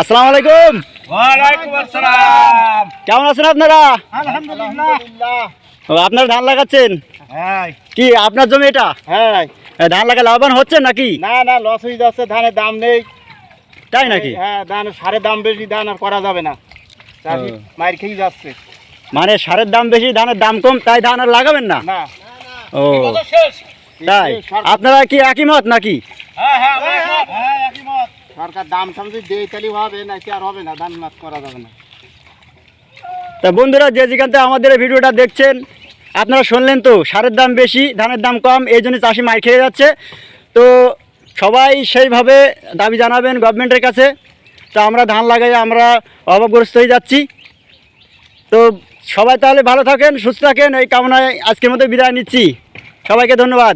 আসসালামু আলাইকুম। ওয়ালাইকুম আসসালাম। কেমন আছেন আপনারা? আলহামদুলিল্লাহ। আপনারা ধান লাগাচ্ছেন? হ্যাঁ কি আপনার জমি এটা? হ্যাঁ। ধান লাগা লাভবান হচ্ছেন নাকি? না না, লস হয়ে যাচ্ছে, ধানের দাম নেই। তাই নাকি? হ্যাঁ, ধানের সারের দাম বেশি, ধান আর করা যাবে না, চাষি মার খেয়ে যাচ্ছে। মানে সারের দাম বেশি, ধানের দাম কম, তাই ধান আর লাগাবেন না? না। ও তাই, আপনারা কি একই মত নাকি? হ্যাঁ হ্যাঁ হ্যাঁ, একই মত। সরকার দাম টাম যদি দেয় তাহলে হবে, না কি আর হবে না, ধান মাছ করা যাবে না। তা বন্ধুরা, যে যেখান থেকে আমাদের এই ভিডিওটা দেখছেন, আপনারা শুনলেন তো, সারের দাম বেশি, ধানের দাম কম, এই জন্য চাষি মার খেয়ে যাচ্ছে। তো সবাই সেইভাবে দাবি জানাবেন গভর্নমেন্টের কাছে। তো আমরা ধান লাগাই আমরা অভাবগ্রস্ত হয়ে যাচ্ছি। তো সবাই তাহলে ভালো থাকেন, সুস্থ থাকেন, এই কামনায় আজকের মতো বিদায় নিচ্ছি। সবাইকে ধন্যবাদ।